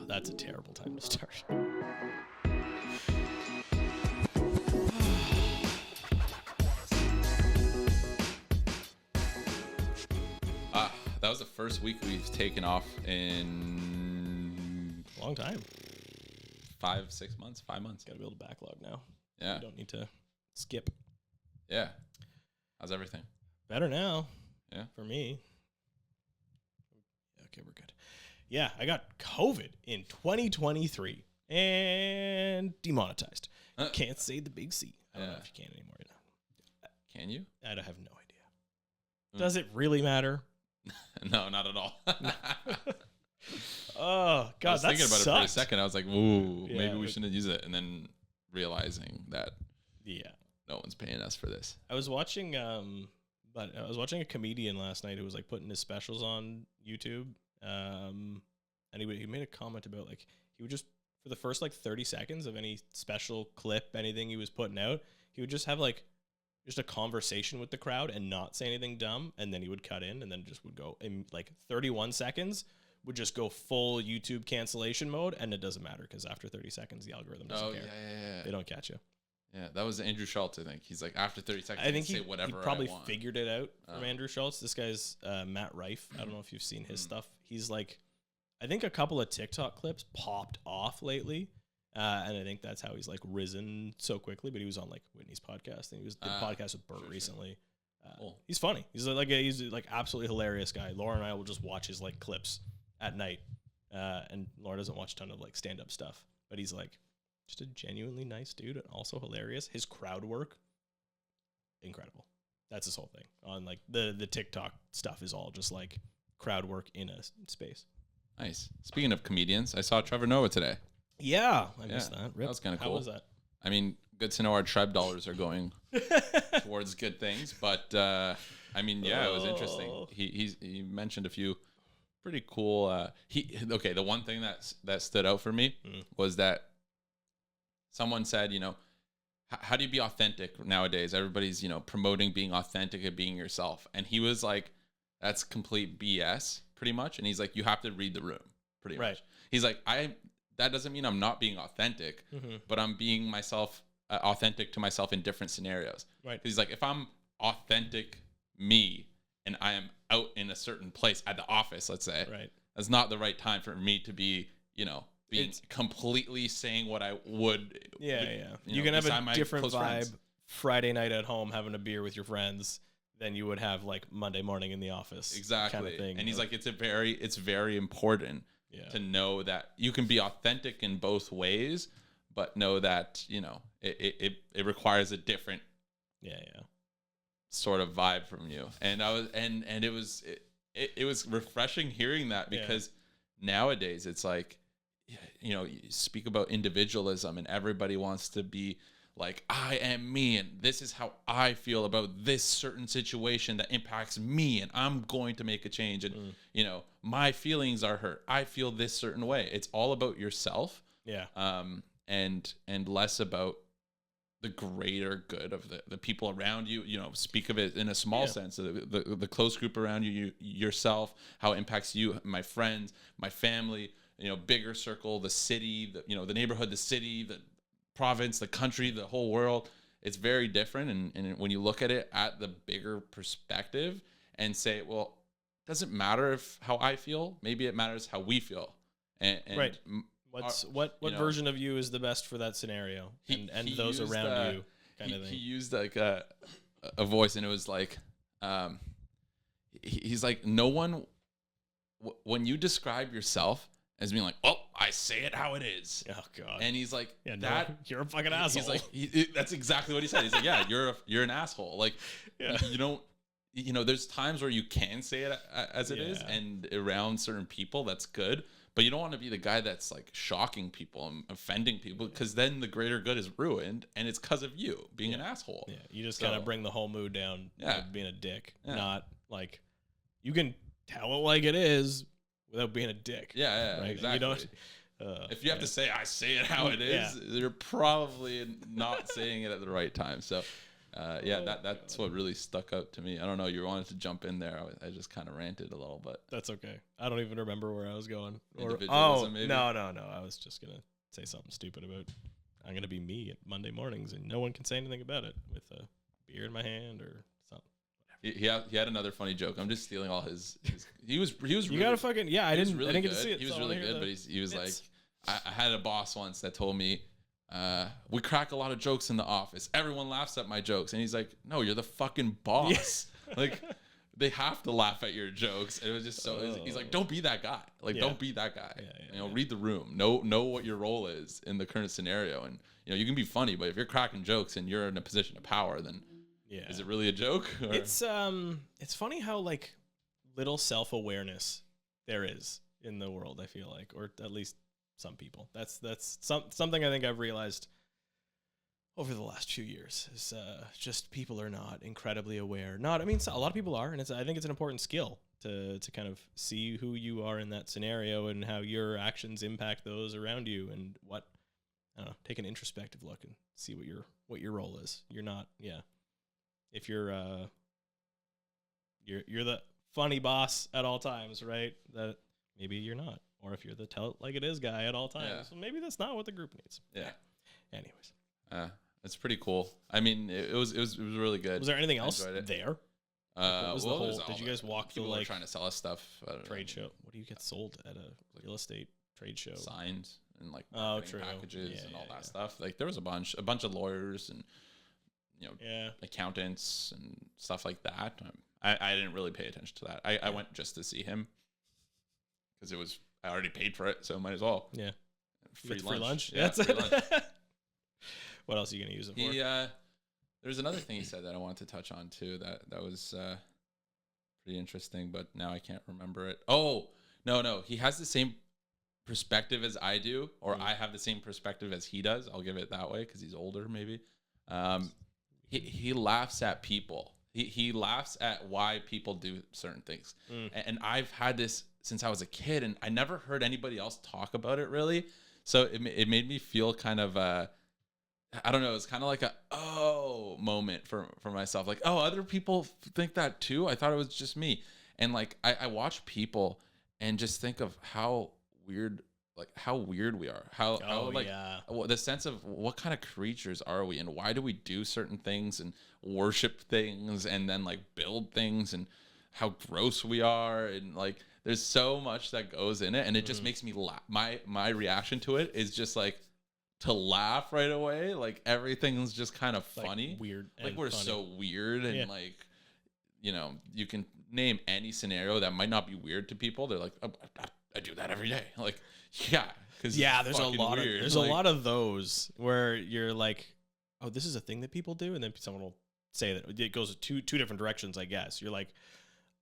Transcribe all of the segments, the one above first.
That's a terrible time to start. That was the first week we've taken off in Long time. 5 months. Got to build a backlog now. Yeah. You don't need to skip. Yeah. How's everything? Better now. Yeah. For me. Okay, we're good. Yeah, I got COVID in 2023 and demonetized. Can't say the big C. I don't know if you can anymore. Can you? I have no idea. Does it really matter? No, not at all. Oh, God, I was thinking about it for a second. I was like, ooh, Yeah, maybe we shouldn't use it. And then realizing that no one's paying us for this. I was watching a comedian last night who was like putting his specials on YouTube. And he made a comment about like he would just, for the first like 30 seconds of any special clip, anything he was putting out, he would just have like just a conversation with the crowd and not say anything dumb, and then he would cut in and then just would go in like 31 seconds would just go full YouTube cancellation mode, and it doesn't matter because after 30 seconds the algorithm doesn't care. Yeah. They don't catch you. Yeah, that was Andrew Schultz, I think. He's like, after 30 seconds, I think say whatever he probably I want. figured it out from Andrew Schultz. This guy's Matt Rife. I don't know if you've seen his stuff. He's like, I think a couple of TikTok clips popped off lately. And I think that's how he's like risen so quickly. But he was on like Whitney's podcast, and he was did a podcast with Bert recently. Cool. He's funny. He's like absolutely hilarious guy. Laura and I will just watch his like clips at night. And Laura doesn't watch a ton of like stand up stuff, but he's like just a genuinely nice dude and also hilarious. His crowd work, incredible. That's his whole thing on like the TikTok stuff is all just like crowd work in a space. Nice. Speaking of comedians, I saw Trevor Noah today. Yeah, I missed that. That was kind of cool. How was that? I mean, good to know our tribe dollars are going towards good things, but I mean, yeah, it was interesting. He mentioned a few pretty cool. The one thing that stood out for me was that someone said, how do you be authentic nowadays? Everybody's promoting being authentic and being yourself, and he was like, that's complete BS, pretty much. And he's like, you have to read the room, pretty much. He's like, that doesn't mean I'm not being authentic, but I'm being myself, authentic to myself in different scenarios. Right. He's like, if I'm authentic me and I am out in a certain place at the office, let's say, that's not the right time for me to be, being completely saying what I would. Yeah. You can have a different vibe friends. Friday night at home having a beer with your friends than you would have like Monday morning in the office. Exactly. Kind of thing. And he's like, it's very important. Yeah. To know that you can be authentic in both ways, but know that it requires a different sort of vibe from you. And it was refreshing hearing that, because nowadays it's like you speak about individualism and everybody wants to be like, I am me and this is how I feel about this certain situation that impacts me and I'm going to make a change, and my feelings are hurt, I feel this certain way. It's all about yourself, and less about the greater good of the people around you. Speak of it in a small sense, the close group around you, yourself, how it impacts you, my friends, my family, bigger circle, the city, the neighborhood, the city, the province, the country, the whole world. It's very different, and when you look at it at the bigger perspective and say, well, it doesn't matter how I feel, maybe it matters how we feel, and right. What version of you is the best for that scenario, and those around you, kind of thing. He used like a voice, and it was like, he's like, no one, when you describe yourself as being like, oh, I say it how it is. Oh God. And he's like, you're a fucking asshole. He's like, that's exactly what he said. He's like, yeah, you're an asshole. Like, you don't, there's times where you can say it as it is, and around certain people, that's good. But you don't want to be the guy that's like shocking people and offending people, because then the greater good is ruined, and it's because of you being an asshole. Yeah, you just kind of bring the whole mood down being a dick. Not like, you can tell it like it is without being a dick. Yeah, right? Exactly. You don't, if you have to say, I say it how it is, you're probably not saying it at the right time. So Yeah, that's what really stuck out to me. I don't know. You wanted to jump in there. I just kind of ranted a little, but that's okay. I don't even remember where I was going. Individualism, maybe? No. I was just gonna say something stupid about I'm gonna be me at Monday mornings, and no one can say anything about it with a beer in my hand or something. He had another funny joke. I'm just stealing all his he was you really, gotta fucking I didn't get to see it. He was really good, but he was like, I had a boss once that told me, we crack a lot of jokes in the office. Everyone laughs at my jokes. And he's like, no, you're the fucking boss. Yeah. Like, they have to laugh at your jokes. And it was just so, he's like, don't be that guy. Like, don't be that guy. Read the room. Know what your role is in the current scenario. And, you can be funny, but if you're cracking jokes and you're in a position of power, then is it really a joke? Or? It's funny how, like, little self-awareness there is in the world, I feel like, or at least some people. That's something I think I've realized over the last few years is just people are not incredibly aware. A lot of people are, and I think it's an important skill to kind of see who you are in that scenario and how your actions impact those around you, and take an introspective look and see what your role is. You're not, if you're the funny boss at all times, right? That maybe you're not. Or if you're the tell it like it is guy at all times, so maybe that's not what the group needs. Yeah. Anyways, it's pretty cool. I mean, it was really good. Was there anything else there? What was the whole? Did you guys walk the like trying to sell us stuff? Trade show. What do you get sold at a real estate trade show? Signs and like true. packages and all that stuff. Like there was a bunch of lawyers and accountants and stuff like that. I didn't really pay attention to that. I went just to see him because I already paid for it, so might as well. Yeah. Free lunch. Yeah, that's free it. lunch. What else are you going to use it for? There's another thing he said that I wanted to touch on too. That was pretty interesting, but now I can't remember it. Oh, no. He has the same perspective as I do, or I have the same perspective as he does. I'll give it that way because he's older, maybe. He laughs at people. He laughs at why people do certain things. And I've had this since I was a kid, and I never heard anybody else talk about it really. So it made me feel kind of I don't know. It's kind of like a moment for myself. Like, other people think that too. I thought it was just me. And like I watch people and just think of how weird we are. The sense of what kind of creatures are we, and why do we do certain things and worship things and then like build things, and how gross we are, and like there's so much that goes in it, and it just makes me laugh. My reaction to it is just like to laugh right away. Like everything's just kind of funny, like weird. Like we're funny. So weird, and like you can name any scenario that might not be weird to people. They're like, I do that every day. Like, because there's a lot of those where you're like, oh, this is a thing that people do, and then someone will say that it goes two different directions. I guess you're like,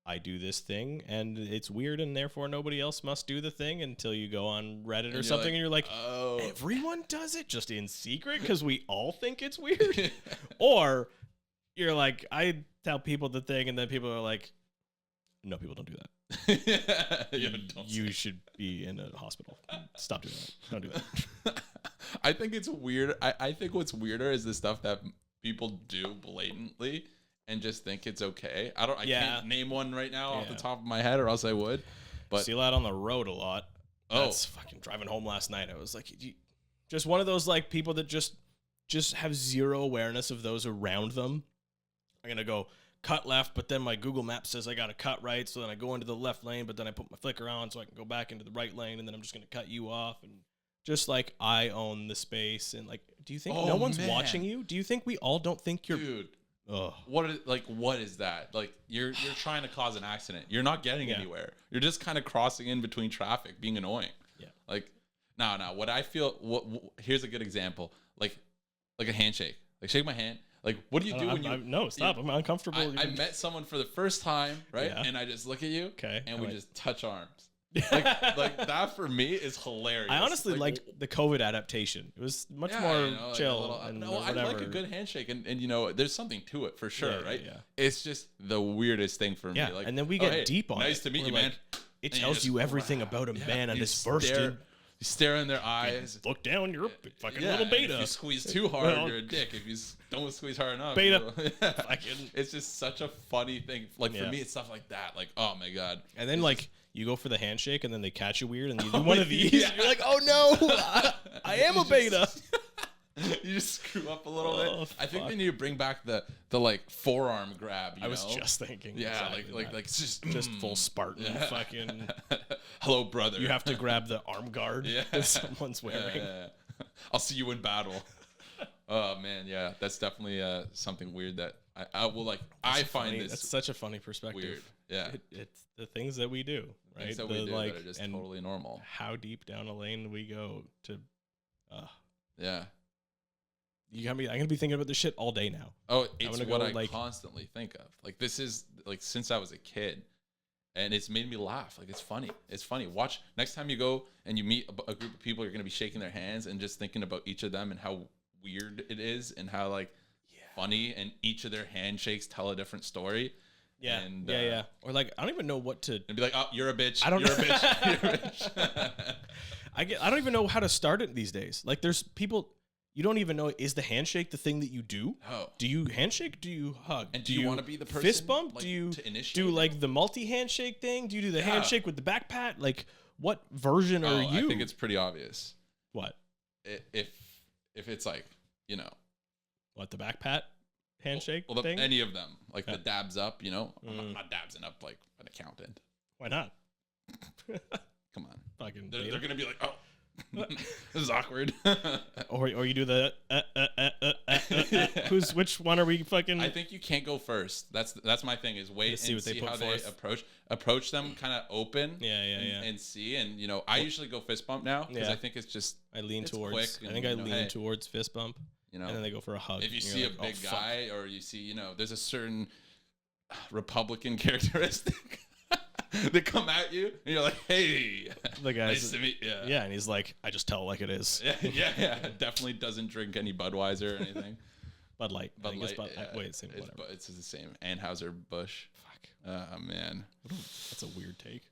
I do this thing and it's weird, and therefore nobody else must do the thing, until you go on Reddit or something and you're like, oh, everyone does it just in secret because we all think it's weird. Or you're like, I tell people the thing, and then people are like, no, people don't do that. You should be in a hospital. Stop doing that. Don't do that. I think it's weird. I think what's weirder is the stuff that people do blatantly and just think it's okay. I can't name one right now off the top of my head, or else I would. But see that on the road a lot. That's fucking driving home last night. I was like, just one of those like people that just have zero awareness of those around them. I'm gonna go cut left, but then my Google Maps says I got to cut right, so then I go into the left lane, but then I put my flicker on so I can go back into the right lane, and then I'm just going to cut you off, and just like I own the space. And like, do you think no one's watching you? Do you think we all don't think you're... Dude, what is that? Like, you're trying to cause an accident. You're not getting anywhere. You're just kind of crossing in between traffic, being annoying. Yeah. Like, no, what I feel... Here's a good example. Like a handshake. Like, shake my hand. Like, what do you do when you... No, stop. I'm uncomfortable. I met someone for the first time, right? Yeah. And I just look at you, and we just touch arms. Like that for me is hilarious. I honestly liked the COVID adaptation. It was much more chill. I like a good handshake, and there's something to it for sure, right? Yeah. It's just the weirdest thing for me. Like, and then we get deep on it. Nice to meet you, man. It tells you everything about a man on this first You stare in their eyes. Look down, you're a fucking Yeah, little beta. If you squeeze too hard, you're a dick. If you don't squeeze hard enough, Beta. It's just such a funny thing. Like for me, it's stuff like that. Like, oh my god. And then like you go for the handshake, and then they catch you weird, and you do one of these. Yeah. You're like, oh no, I am a beta. You just screw up a little bit. I think they need to bring back the like forearm grab. I was just thinking. Yeah, exactly like it's just full Spartan fucking. Hello, brother. You have to grab the arm guard that someone's wearing. I'll see you in battle. Oh man, yeah, that's definitely something weird that I will like. I find this. That's such a funny perspective. Weird. Yeah, it's the things that we do, right? Things that we do that are just totally normal. How deep down a lane we go to. Yeah. You got me. I'm gonna be thinking about this shit all day now. Oh, it's what I constantly think of. Like this is like since I was a kid, and it's made me laugh. Like it's funny. It's funny. Watch next time you go and you meet a group of people, you're gonna be shaking their hands and just thinking about each of them and how weird it is and how like funny, and each of their handshakes tell a different story. Yeah, and, yeah. Or like I don't even know what to. And be like, oh, you're a bitch. I don't. You're a bitch. You're a bitch. I don't even know how to start it these days. Like there's people. You don't even know, is the handshake the thing that you do? Oh. Do you handshake? Do you hug? And do you want to be the person? Fist bump? Like, do you to initiate do like the multi-handshake thing? Do you do the handshake with the back pat? Like, what version are you? I think it's pretty obvious. What? If it's like, you know. What, the back pat handshake thing? Any of them. Like the dabs up, you know? I'm not dabsing up like an accountant. Why not? Come on. Fucking they're going to be like, oh. This is awkward. or you do the which one are we fucking? I think you can't go first. That's my thing. Is wait and see how they approach them kind of open. Yeah. And see, and you know, I usually go fist bump now because I think it's just I lean towards. Quick I think I lean towards fist bump. You know, and then they go for a hug. If you see a big guy or you see, you know, there's a certain Republican characteristic. They come at you and you're like, hey, the guy, nice to meet you. Yeah, and he's like, I just tell it like it is. Yeah. Definitely doesn't drink any Budweiser or anything. Bud Light. Wait, whatever. It's the same. Anheuser-Busch. Fuck. Oh, man. That's a weird take.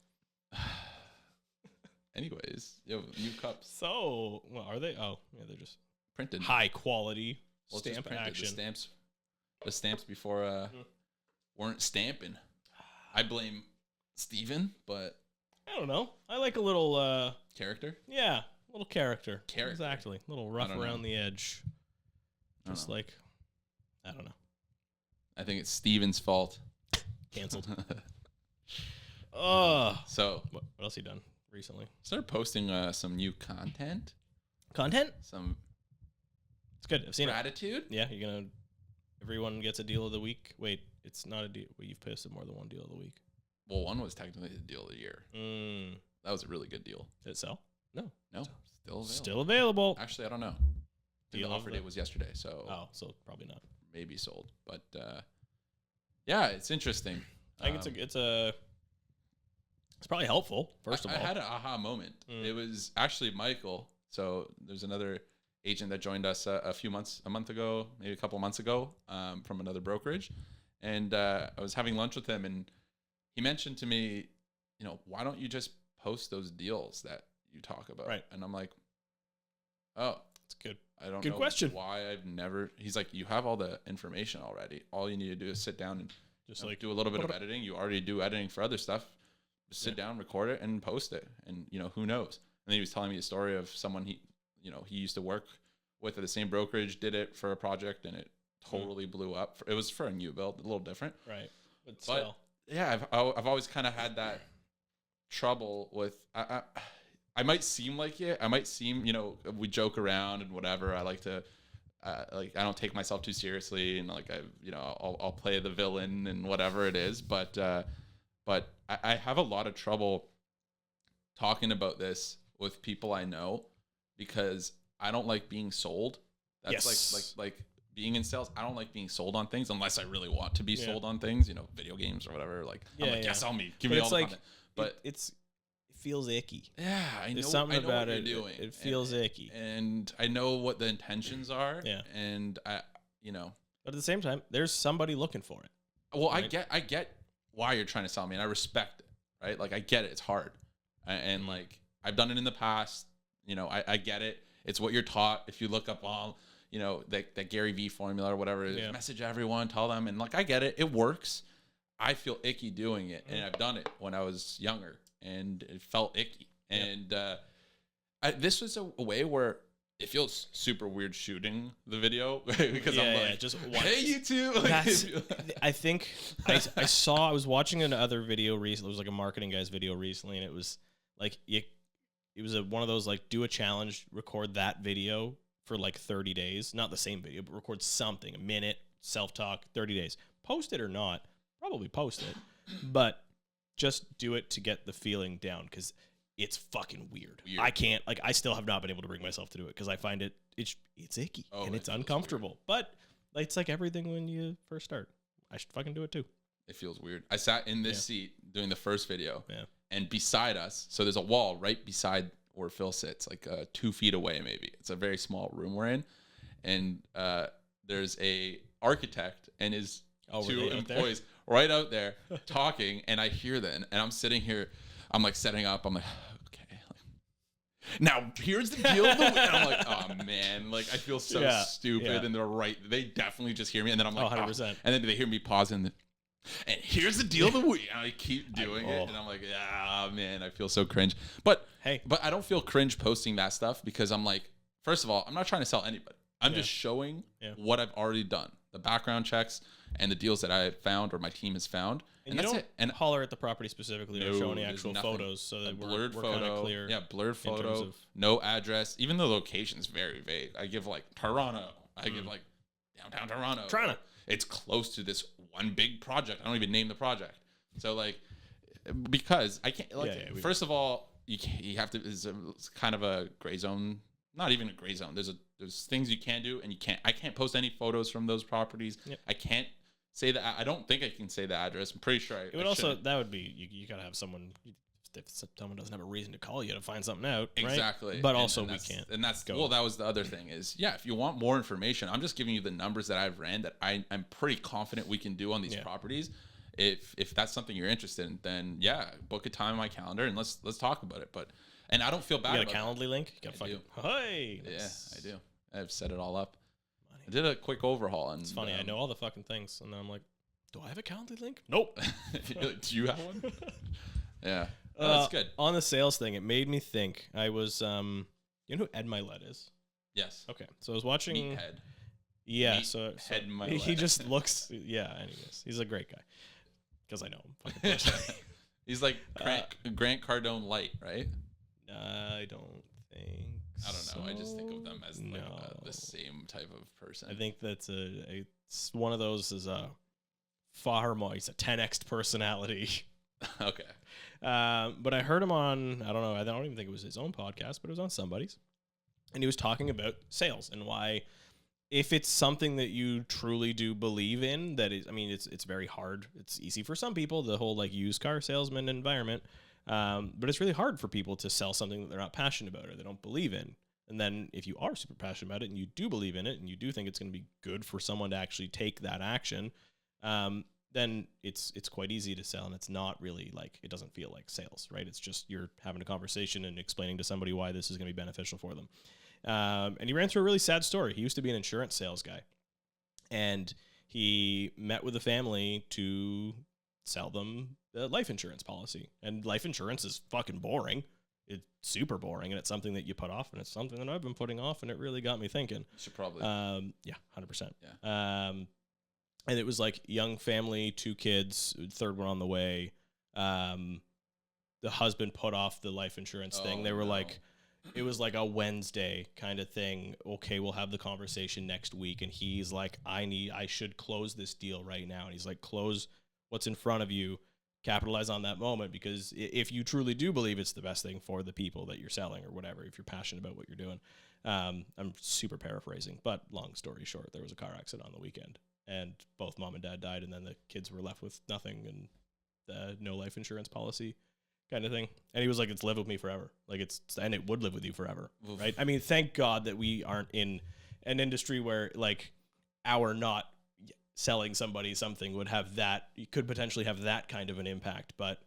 Anyways, new cups. So, well, are they? Oh, yeah, they're just printed. High quality stamp action. The stamps before weren't stamping. I blame Steven, but I don't know. I like a little character. Yeah, a little character. Exactly. A little rough around the edge. Just like I don't know. I think it's Steven's fault. Canceled. So what else he done recently? Started posting some new content. Some. It's good. I've seen gratitude. Yeah, you're gonna. Everyone gets a deal of the week. Wait, it's not a deal. Well, you've posted more than one deal of the week. Well, one was technically the deal of the year. That was a really good deal. Did it sell? No. Still available. Still available. Actually, I don't know. The offer date was yesterday, so so probably not. Maybe sold, but yeah, it's interesting. I think it's probably helpful. First of all, I had an aha moment. It was actually Michael. So there's another agent that joined us a month ago, maybe a couple months ago, from another brokerage, and I was having lunch with him, and he mentioned to me, you know, why don't you just post those deals that you talk about? Right. And I'm like, oh, it's good. I don't good know question. Why I've never. He's like, you have all the information already. All you need to do is sit down and just like do a little bit of editing. You already do editing for other stuff. Just sit down, record it, and post it. And you know, who knows? And then he was telling me a story of someone he used to work with at the same brokerage, did it for a project, and it totally blew up. It was for a new build, a little different, right? But still. Yeah, I've always kind of had that trouble with. I might seem like it. I might seem, you know, we joke around and whatever. I like to, I don't take myself too seriously, and like I'll play the villain and whatever it is. But I have a lot of trouble talking about this with people I know because I don't like being sold. That's like being in sales. I don't like being sold on things unless I really want to be sold on things, you know, video games or whatever. Like, I'm like, yes, give me all the content. But it feels icky. Yeah, There's something about it. It feels icky. And I know what the intentions are. Yeah. And but at the same time, there's somebody looking for it. Well, right? I get why you're trying to sell me, and I respect it, right? Like, I get it. It's hard. And like, I've done it in the past. You know, I get it. It's what you're taught. If you look up all, you know, that Gary V formula or whatever, message everyone, tell them. And like, I get it. It works. I feel icky doing it. And I've done it when I was younger and it felt icky. And this was a way where it feels super weird shooting the video because I'm like, just hey, you two. I think I was watching another video recently. It was like a marketing guy's video recently, and it was like it was one of those like, do a challenge, record that video for like 30 days, not the same video, but record something, a minute, self-talk, 30 days, post it or not, probably post it, but just do it to get the feeling down, because it's fucking weird. I can't, like, I still have not been able to bring myself to do it because I find it's icky and it's uncomfortable. Weird. But it's like everything when you first start. I should fucking do it too. It feels weird. I sat in this seat doing the first video, and beside us, so there's a wall right beside where Phil sits, like 2 feet away maybe. It's a very small room we're in, and there's a architect and his 2 employees right out there talking, and I hear them, and I'm sitting here. I'm like setting up. I'm like, okay. Now here's the deal. And I'm like, oh man, like I feel so stupid. And they're right. They definitely just hear me. And then I'm like, 100%. And then they hear me pause and here's the deal. And I keep doing it. And I'm like, ah, man, I feel so cringe. But I don't feel cringe posting that stuff because I'm like, first of all, I'm not trying to sell anybody. I'm just showing what I've already done, the background checks and the deals that I have found or my team has found. And that's it. And holler at the property specifically or show any actual photos so that we're kind of clear. Yeah, blurred photo, no address. Even the location is very vague. I give like Toronto. I give like downtown Toronto. It's close to this one big project. I don't even name the project. So like, because I can't. Like, first of all, you have to. It's kind of a gray zone. Not even a gray zone. There's things you can do and you can't. I can't post any photos from those properties. Yep. I can't say that. I don't think I can say the address. I'm pretty sure it would also, that would be, you gotta have someone, if someone doesn't have a reason to call you to find something out, right? Exactly. But also we can't. And that's, well, that was the other thing is, if you want more information, I'm just giving you the numbers that I've ran that I'm pretty confident we can do on these properties. If that's something you're interested in, then book a time on my calendar and let's talk about it. But, and I don't feel bad about a Calendly link? You got fucking, hey! Yeah, I do. I've set it all up. I did a quick overhaul. And it's funny. I know all the fucking things. And then I'm like, do I have a Calendly link? Nope. Do you have one? Yeah. That's good. On the sales thing, it made me think. I was, you know who Ed Milet is? Yes. Okay. So I was watching. Meathead. Yeah. Ed Milet. He just looks, anyways. He's a great guy. Because I know him. He's like Grant Cardone light, right? I don't think I don't know. I just think of them as like the same type of person. I think that's it's one of those is a far more. He's a 10x personality. Okay. But I heard him on, I don't know. I don't even think it was his own podcast, but it was on somebody's, and he was talking about sales and why, if it's something that you truly do believe in, that is, I mean, it's very hard. It's easy for some people, the whole like used car salesman environment. But it's really hard for people to sell something that they're not passionate about or they don't believe in. And then if you are super passionate about it and you do believe in it and you do think it's going to be good for someone to actually take that action, then it's quite easy to sell. And it's not really like, it doesn't feel like sales, right? It's just you're having a conversation and explaining to somebody why this is going to be beneficial for them. And he ran through a really sad story. He used to be an insurance sales guy, and he met with a family to sell them the life insurance policy. And life insurance is fucking boring. It's super boring, and it's something that you put off, and it's something that I've been putting off, and it really got me thinking. You should probably. 100%. Yeah. And it was like young family, 2 kids, third one on the way. The husband put off the life insurance thing. They were like, it was like a Wednesday kind of thing. Okay, we'll have the conversation next week. And he's like, I should close this deal right now. And he's like, close what's in front of you, capitalize on that moment, because if you truly do believe it's the best thing for the people that you're selling or whatever, if you're passionate about what you're doing. I'm super paraphrasing, but long story short, there was a car accident on the weekend and both mom and dad died, and then the kids were left with nothing and no life insurance policy kind of thing. And he was like, it's lived with me forever. Like and it would live with you forever. Oof. Right? I mean, thank God that we aren't in an industry where like our not selling somebody something would have that, you could potentially have that kind of an impact. But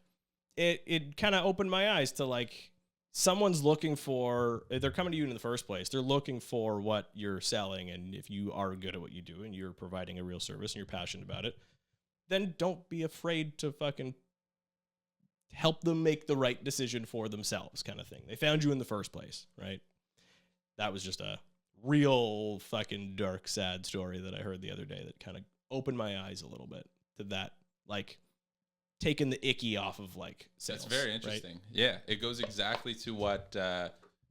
it kind of opened my eyes to like someone's looking for, if they're coming to you in the first place, they're looking for what you're selling. And if you are good at what you do and you're providing a real service and you're passionate about it, then don't be afraid to fucking help them make the right decision for themselves, kind of thing. They found you in the first place, right? That was just a real fucking dark, sad story that I heard the other day that kind of opened my eyes a little bit to that, like, taking the icky off of, like, sales. That's very interesting. Right? Yeah, it goes exactly to what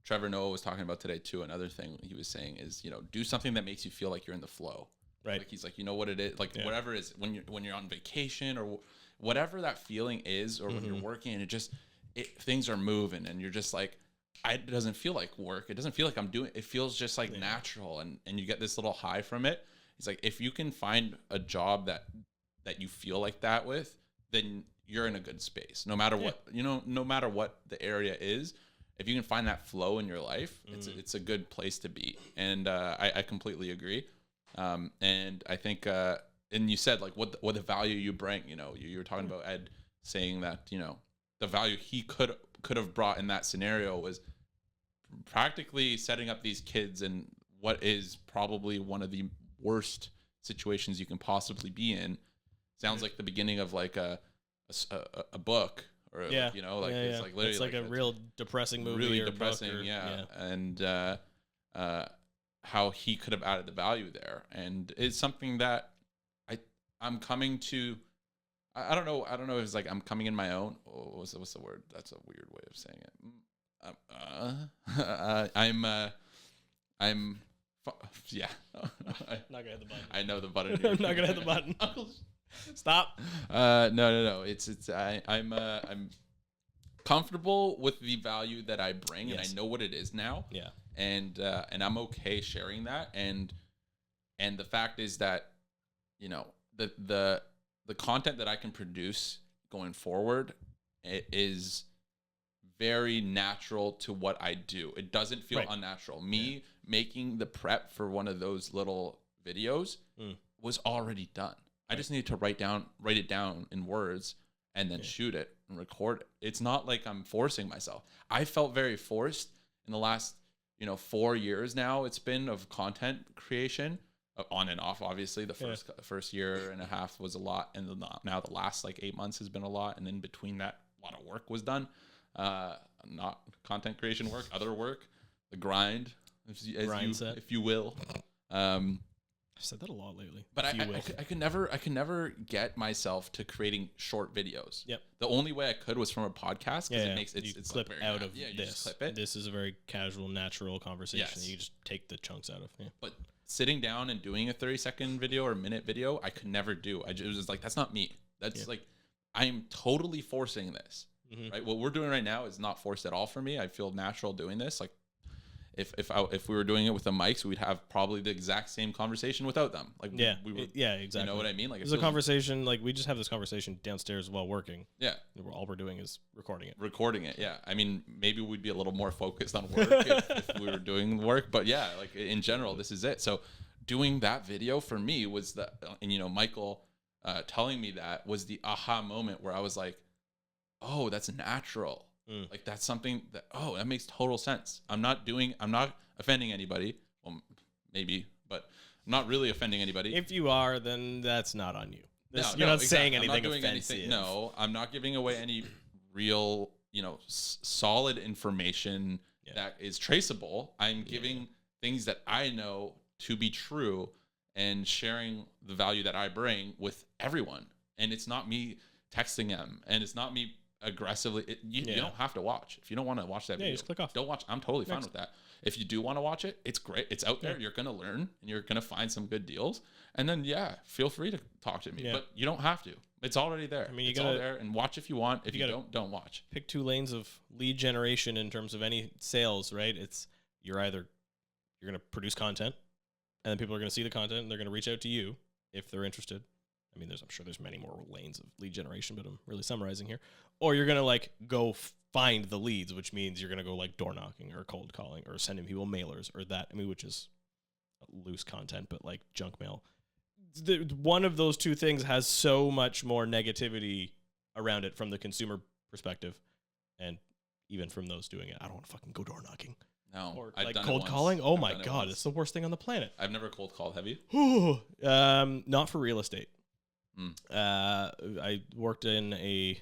Trevor Noah was talking about today too. Another thing he was saying is, you know, do something that makes you feel like you're in the flow. Right. Like, he's like, you know what it is, like, whatever it is, when you're on vacation or whatever that feeling is, or when you're working and things are moving and you're just like, it doesn't feel like work. It doesn't feel like I'm doing, it feels just like natural. And you get this little high from it. It's like, if you can find a job that you feel like that with, then you're in a good space. No matter what, no matter what the area is, if you can find that flow in your life, it's a good place to be. And I completely agree. And I think, and you said, like, what the value you bring, you know, you were talking about Ed saying that, you know, the value he could have brought in that scenario was practically setting up these kids in what is probably one of the worst situations you can possibly be in. Sounds like the beginning of like a book, or like, you know, like it's like literally, it's like a real depressing movie, really or depressing, and how he could have added the value there, and it's something that I'm coming to. I don't know if it's like I'm coming in my own. What's the word? That's a weird way of saying it. I'm yeah. Not gonna hit the button. I know the button. I'm not gonna hit the button. Stop. No. I'm comfortable with the value that I bring, and I know what it is now. Yeah. And I'm okay sharing that. And the fact is that, you know, the content that I can produce going forward, it is very natural to what I do. It doesn't feel unnatural. Me making the prep for one of those little videos was already done. I just needed to write it down in words and then shoot it and record it. It's not like I'm forcing myself. I felt very forced in the last, 4 years now it's been of content creation, on and off. Obviously the first year and a half was a lot, and now the last like 8 months has been a lot, and in between that a lot of work was done. Not content creation work, other work, the grind, if you will. I've said that a lot lately. But I can never get myself to creating short videos. Yep. The only way I could was from a podcast, because it's clip like out of this. this. Just clip it. This is a very casual, natural conversation. Yes. You just take the chunks out of. Yeah. But sitting down and doing a 30-second video or a minute video, I could never do. It was just like, that's not me. That's like, I'm totally forcing this. Right? What we're doing right now is not forced at all for me. I feel natural doing this. Like, if we were doing it with the mics, we'd have probably the exact same conversation without them. Like, we would, exactly. You know what I mean? Like, it's a conversation. Like, we just have this conversation downstairs while working. Yeah. All we're doing is recording it. Yeah. I mean, maybe we'd be a little more focused on work if we were doing work, but yeah, like in general, this is it. So doing that video for me was Michael telling me that was the aha moment where I was like, oh, that's natural. Like, that's something that, that makes total sense. I'm not offending anybody. Well, maybe, but I'm not really offending anybody. If you are, then that's not on you. You're not exactly. saying anything I'm not doing offensive. No, I'm not giving away any real, solid information that is traceable. I'm giving things that I know to be true and sharing the value that I bring with everyone. And it's not me texting them, and it's not me aggressively. You don't have to watch. If you don't want to watch that video, just click off. Don't watch. I'm totally fine with that. If you do want to watch it, it's great. It's out there. You're going to learn, and you're going to find some good deals. And then, feel free to talk to me, but you don't have to. It's already there. I mean, it's all there, and watch if you want. If you don't watch. Pick 2 lanes of lead generation in terms of any sales, right? You're going to produce content, and then people are going to see the content, and they're going to reach out to you if they're interested. I mean, I'm sure there's many more lanes of lead generation, but I'm really summarizing here. Or you're going to go find the leads, which means you're going to go door knocking or cold calling or sending people mailers or that. I mean, which is loose content, but like junk mail. One of those 2 things has so much more negativity around it from the consumer perspective. And even from those doing it. I don't want to fucking go door knocking. No, Or I've like done it cold once. calling. Oh I've my done it God, once. it's the worst thing on the planet. I've never cold called. Have you? Not for real estate. Mm. I worked in a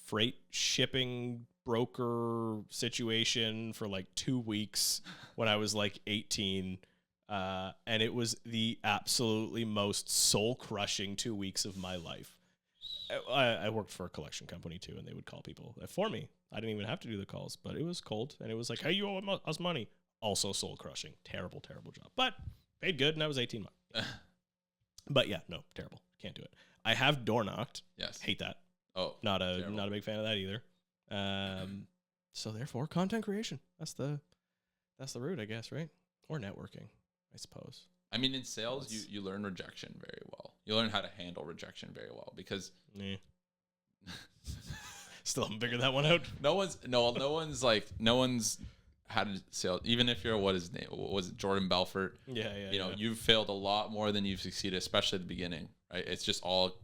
freight shipping broker situation for like 2 weeks when I was like 18. And it was the absolutely most soul crushing 2 weeks of my life. I worked for a collection company too, and they would call people for me. I didn't even have to do the calls, but it was cold, and it was like, hey, you owe us money. Also soul crushing. Terrible, terrible job. But paid good, and I was 18 months. But yeah, no, terrible. Can't do it. I have door knocked. Yes. Hate that. Oh, Not a terrible. not a big fan of that either. So therefore, content creation. That's the route, I guess, right? Or networking, I suppose. I mean, in sales, you learn rejection very well. You learn how to handle rejection very well because Still haven't figured that one out. no one's had a sales. Even if you're what was it, Jordan Belfort? Yeah. You've failed a lot more than you've succeeded, especially at the beginning, right? It's all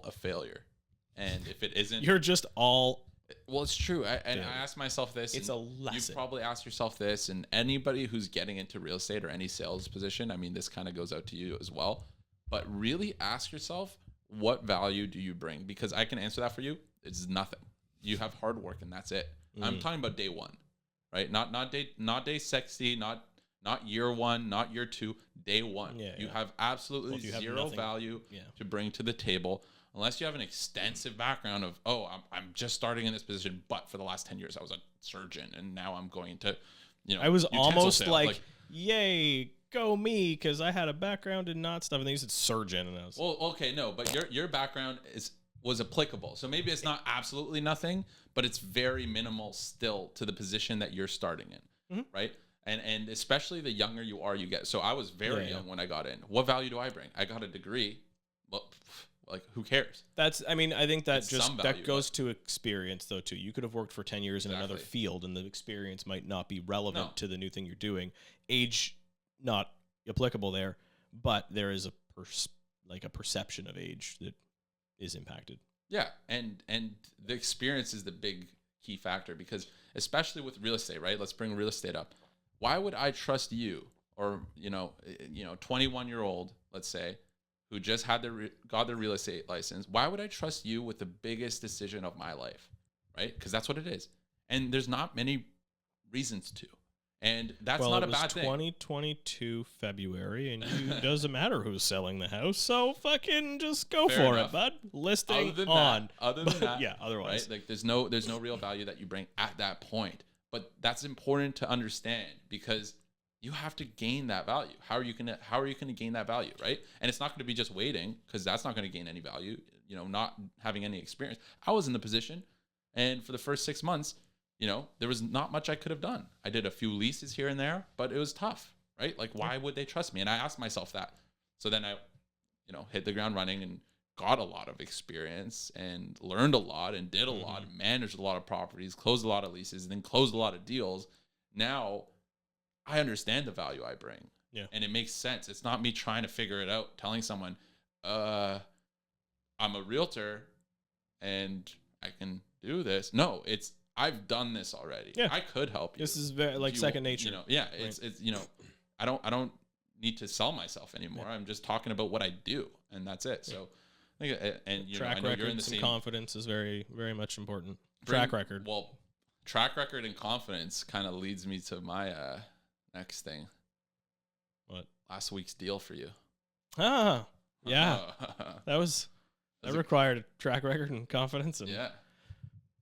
a failure, and if it isn't, you're just all. Well, it's true. I ask myself this. It's a lesson. You probably ask yourself this, and anybody who's getting into real estate or any sales position, I mean, this kind of goes out to you as well. But really ask yourself, what value do you bring? Because I can answer that for you. It's nothing. You have hard work, and that's it. I'm talking about day one, right? Not day 60, not year one, not year two. Day one. You have absolutely zero value to bring to the table. Unless you have an extensive background of, I'm just starting in this position, but for the last 10 years, I was a surgeon, and now I'm going to, I was almost sales. like, yay, go me, because I had a background in not stuff, and then you said surgeon, and I was... Well, okay, no, but your background was applicable, so maybe it's not absolutely nothing, but it's very minimal still to the position that you're starting in, right? And especially the younger you are, you get... So I was very young when I got in. What value do I bring? I got a degree, but... Like, who cares? I think that goes to experience, though, too. You could have worked for 10 years in another field, and the experience might not be relevant to the new thing you're doing. Age, not applicable there, but there is a perception of age that is impacted. Yeah, and the experience is the big key factor, because especially with real estate, right? Let's bring real estate up. Why would I trust you, or 21-year-old, let's say, who just got their real estate license? Why would I trust you with the biggest decision of my life, right? Because that's what it is. And there's not many reasons to. And that's not a bad thing. 2022 February, and it doesn't matter who's selling the house, so fucking just go for it, bud. Listing on. Other than that, yeah, otherwise. Right? Like there's no real value that you bring at that point. But that's important to understand, because you have to gain that value. How are you gonna gain that value, right? And it's not going to be just waiting, because that's not going to gain any value. Not having any experience. I was in the position, and for the first 6 months, there was not much I could have done. I did a few leases here and there, but it was tough, right? Like, why would they trust me? And I asked myself that. So then I, hit the ground running and got a lot of experience and learned a lot and did a lot, and managed a lot of properties, closed a lot of leases, and then closed a lot of deals. Now I understand the value I bring. Yeah. And it makes sense. It's not me trying to figure it out, telling someone, I'm a realtor and I can do this. No, I've done this already. Yeah. I could help you. This is very second nature. It's I don't need to sell myself anymore. Yeah. I'm just talking about what I do, and that's it. So track record, you're in the same confidence is very, very much important. Track record. Well, track record and confidence kind of leads me to my next thing. What? Last week's deal for you. Yeah. that required a track record and confidence and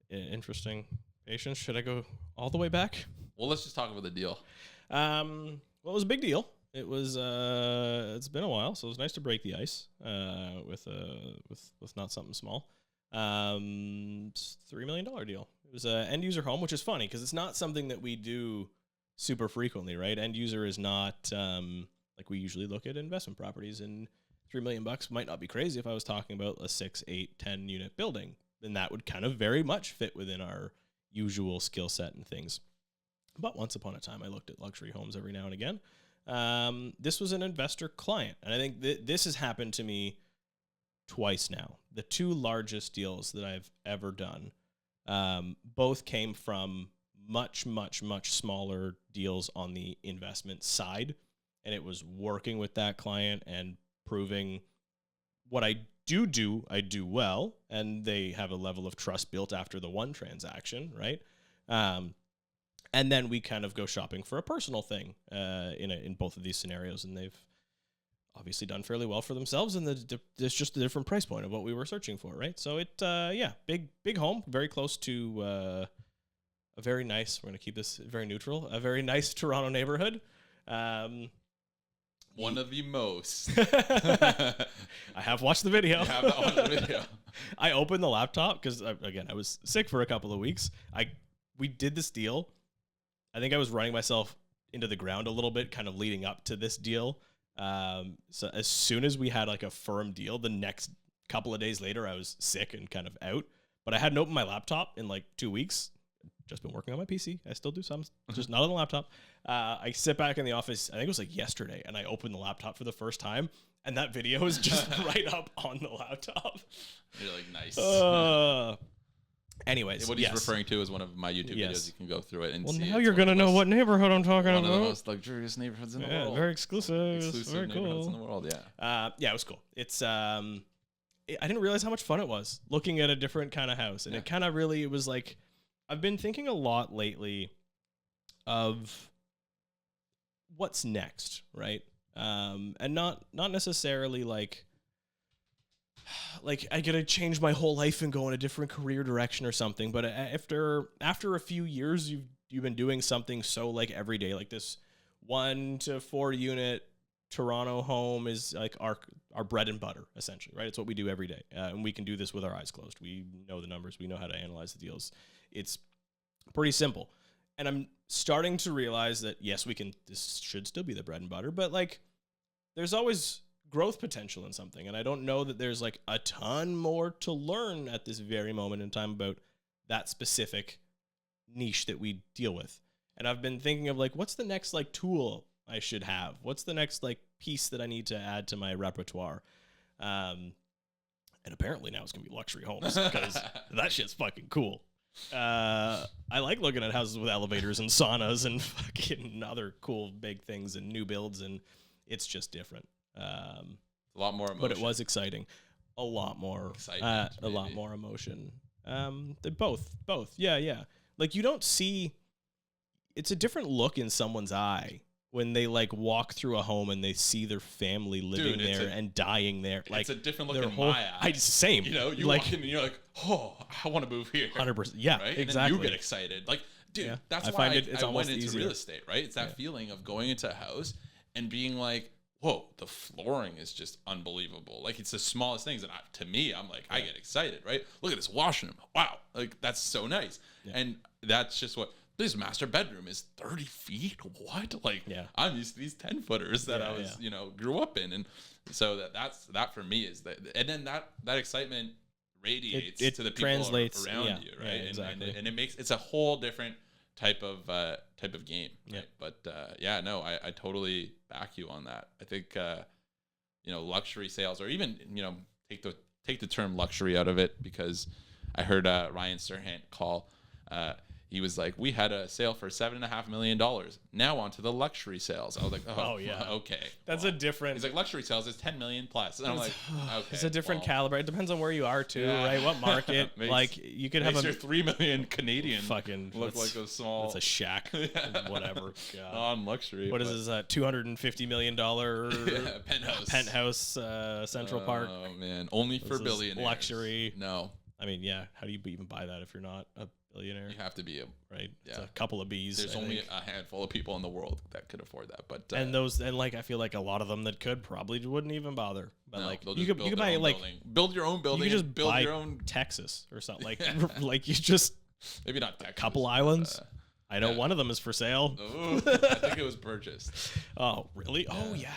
interesting patience. Should I go all the way back? Well, let's just talk about the deal. Well, it was a big deal. It was it's been a while, so it was nice to break the ice with not something small. $3 million deal. It was an end user home, which is funny because it's not something that we do super frequently, right? End user is not like we usually look at investment properties, and $3 million might not be crazy if I was talking about a 6, 8, 10 unit building. Then that would kind of very much fit within our usual skill set and things. But once upon a time, I looked at luxury homes every now and again. This was an investor client, and I think this has happened to me twice now. The two largest deals that I've ever done both came from much, much, much smaller deals on the investment side. And it was working with that client and proving what I do well. And they have a level of trust built after the one transaction, right? And then we kind of go shopping for a personal thing in both of these scenarios. And they've obviously done fairly well for themselves. And there's just a different price point of what we were searching for, right? So big home, very close to a very nice, we're going to keep this very neutral, a very nice Toronto neighborhood. One of the most. I have watched the video. You have not watched the video. I opened the laptop because, again, I was sick for a couple of weeks. We did this deal. I think I was running myself into the ground a little bit, kind of leading up to this deal. So as soon as we had like a firm deal, the next couple of days later, I was sick and kind of out. But I hadn't opened my laptop in like 2 weeks. Just been working on my PC. I still do some, just not on the laptop. I sit back in the office, I think it was like yesterday, and I opened the laptop for the first time, and that video is just right up on the laptop. You're like, nice. Anyways, what he's referring to is one of my YouTube videos. You can go through it and see. Well, now you're going to know what neighborhood I'm talking about. One of the most luxurious neighborhoods in the world. Very exclusive. Very neighborhoods cool. in the world, yeah. Yeah, it was cool. It's I didn't realize how much fun it was looking at a different kind of house. And it kind of really, it was like, I've been thinking a lot lately of what's next, right? And not necessarily like I gotta change my whole life and go in a different career direction or something. But after a few years, you've been doing something so like every day, like this 1 to 4 unit Toronto home is like our bread and butter, essentially, right? It's what we do every day, and we can do this with our eyes closed. We know the numbers, we know how to analyze the deals. It's pretty simple. And I'm starting to realize that, yes, this should still be the bread and butter, but like there's always growth potential in something. And I don't know that there's like a ton more to learn at this very moment in time about that specific niche that we deal with. And I've been thinking of like, what's the next like tool I should have? What's the next like piece that I need to add to my repertoire? And apparently now it's going to be luxury homes because that shit's fucking cool. I like looking at houses with elevators and saunas and fucking other cool big things and new builds, and it's just different. A lot more emotion. But it was exciting. A lot more excitement, a lot more emotion. Both. Yeah. Like you don't see, it's a different look in someone's eye when they like walk through a home and they see their family living there and dying there. Like it's a different look in my eyes. Same. You know, you walk in and you're like, oh, I want to move here. 100%. Yeah, right? exactly. And then you get excited. Like, dude, that's why I went into real estate, right? It's that feeling of going into a house and being like, whoa, the flooring is just unbelievable. Like it's the smallest things. And to me, I'm like, I get excited, right? Look at this washroom. Wow. Like that's so nice. Yeah. And that's just what this master bedroom is 30 feet. What? Like I'm used to these 10 footers that I was, grew up in. And so that for me is that, and then that excitement radiates to the people around you. Right. Yeah, exactly. And it makes, it's a whole different type of game. Right? But I totally back you on that. I think luxury sales, or even take the term luxury out of it, because I heard Ryan Serhant call. He was like, we had a sale for $7.5 million. Now on to the luxury sales. I was like, oh yeah, okay. That's a different. He's like, luxury sales is 10 million plus. And I'm like, okay. It's a different caliber. It depends on where you are too, right? What market? Like you could have your 3 million Canadian fucking look like a small. It's a shack, whatever. On luxury. What is this? $250 million penthouse Central Park. Oh man, only for billionaires. Luxury. No. I mean, how do you even buy that if you're not a billionaire? You have to be right. Yeah. It's a couple of B's. There's only a handful of people in the world that could afford that, but I feel like a lot of them that could probably wouldn't even bother. But no, like you could buy like build your own building. You could just build buy your own Texas or something like you just maybe not Texas. A couple islands. I know one of them is for sale. Ooh, I think it was purchased. Oh really? Oh yeah.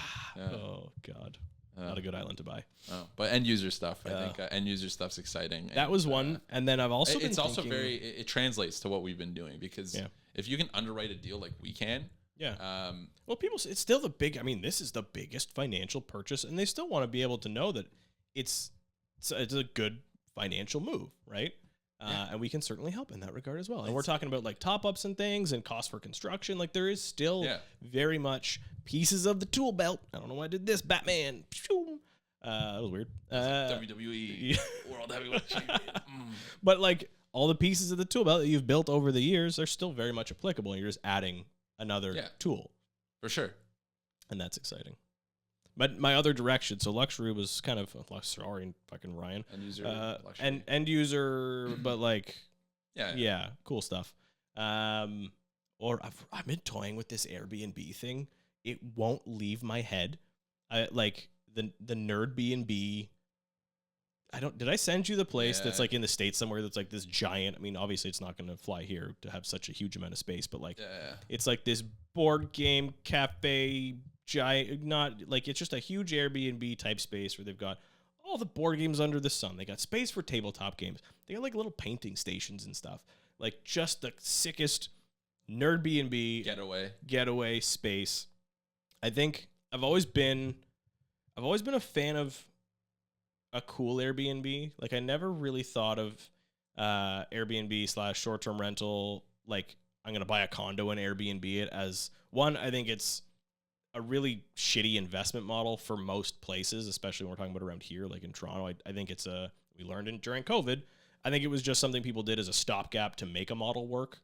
Oh god. Not a good island to buy. Oh, but end user stuff. I think end user stuff's exciting. That was one, and then I've also been also very. It translates to what we've been doing, because if you can underwrite a deal like we can, well, people, it's still the big. I mean, this is the biggest financial purchase, and they still want to be able to know that it's a good financial move, right? And we can certainly help in that regard as well. And we're talking about like top ups and things and cost for construction. Like there is still very much pieces of the tool belt. I don't know why I did this. Batman. That was weird. WWE World Heavyweight Champion. But like all the pieces of the tool belt that you've built over the years are still very much applicable. And you're just adding another tool. For sure. And that's exciting. But my other direction, so luxury was kind of sorry, fucking Ryan. End user, and end user, but like, yeah, cool stuff. Or I've been toying with this Airbnb thing. It won't leave my head. I like the Nerd B&B. Did I send you the place that's like in the States somewhere that's like this giant? I mean, obviously it's not going to fly here to have such a huge amount of space, but like, it's like this board game cafe. Giant, not like it's just a huge Airbnb type space where they've got all the board games under the sun. They got space for tabletop games. They got like little painting stations and stuff. Like just the sickest Nerd B&B getaway space. I think I've always been a fan of a cool Airbnb. Like I never really thought of Airbnb / short-term rental. Like I'm gonna buy a condo and Airbnb it as one. I think it's a really shitty investment model for most places, especially when we're talking about around here, like in Toronto. I think it's we learned it during COVID. I think it was just something people did as a stopgap to make a model work,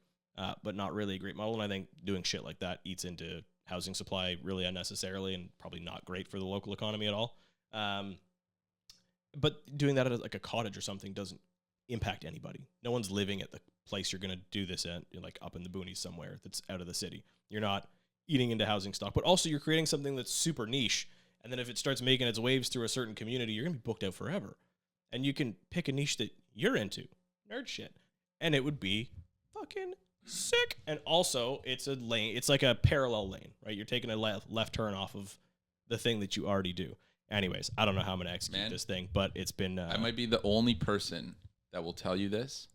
but not really a great model. And I think doing shit like that eats into housing supply really unnecessarily and probably not great for the local economy at all. But doing that at like a cottage or something doesn't impact anybody. No one's living at the place you're going to do this at, like up in the boonies somewhere that's out of the city. You're not eating into housing stock, but also you're creating something that's super niche. And then if it starts making its waves through a certain community, you're going to be booked out forever. And you can pick a niche that you're into, nerd shit, and it would be fucking sick. And also it's a lane. It's like a parallel lane, right? You're taking a left turn off of the thing that you already do. Anyways, I don't know how I'm going to execute this thing, but it's been... I might be the only person that will tell you this,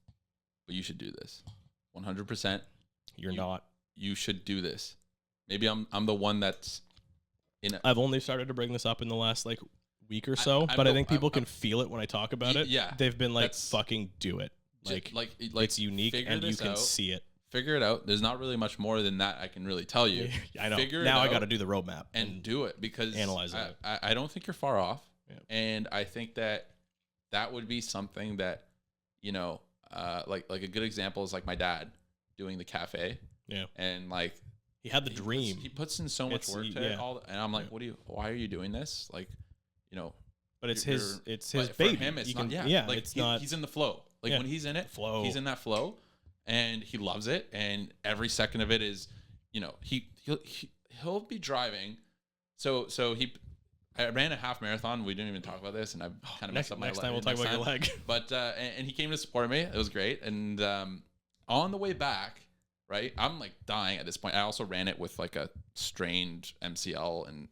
but you should do this. 100%. You're not. You should do this. Maybe I'm the one that's in it. I've only started to bring this up in the last like week or so, but I think people can feel it when I talk about it. Yeah. They've been like, fucking do it. Like it's unique and you can see it. Figure it out. There's not really much more than that I can really tell you. I know. Now I got to do the roadmap and do it because analyze it. I don't think you're far off. Yeah. And I think that would be something that, you know, like a good example is like my dad doing the cafe. Yeah. And like, he had the dream. He puts in so much work to it. And I'm like, why are you doing this? Like, you know, but it's his baby. For him, it's not, like it's not. He's in the flow. Like when he's in it, he's in that flow and he loves it. And every second of it is, you know, he'll be driving. So I ran a half marathon. We didn't even talk about this, and I kind of messed up my leg. Next time we'll talk about your leg. But and he came to support me. It was great. And on the way back, right, I'm like dying at this point. I also ran it with like a strained MCL and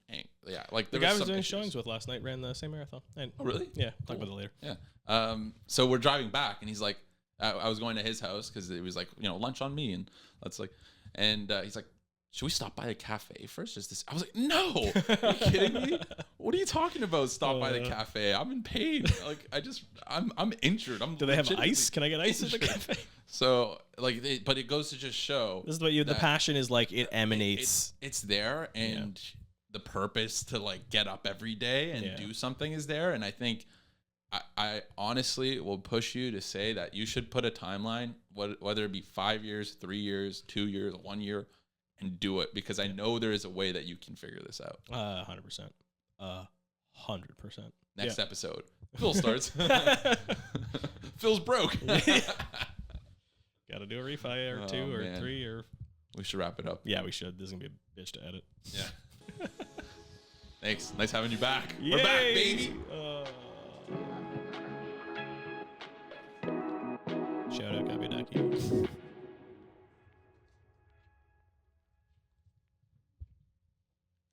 like the guy I was doing showings with last night ran the same marathon. And, oh really? Yeah, talk about it later. Yeah. So we're driving back, and he's like, I was going to his house because it was like, you know, lunch on me, and that's like, and he's like, should we stop by the cafe first? Just this. I was like, no, are you kidding me? What are you talking about? Stop by the cafe. I'm in pain. Like I'm injured. Do they have ice? Can I get ice at the cafe? So like, but it goes to just show. This is what the passion is like. It emanates. It's there, and the purpose to like get up every day and do something is there. And I think I honestly will push you to say that you should put a timeline, whether it be 5 years, 3 years, 2 years, 1 year. And do it because I know there is a way that you can figure this out. 100%. 100%. Next episode, Phil starts. Phil's broke. Got to do a refi or two or three or. We should wrap it up. Yeah, we should. This is gonna be a bitch to edit. Yeah. Thanks. Nice having you back. Yay! We're back, baby. Shout out, Gabby Ducky.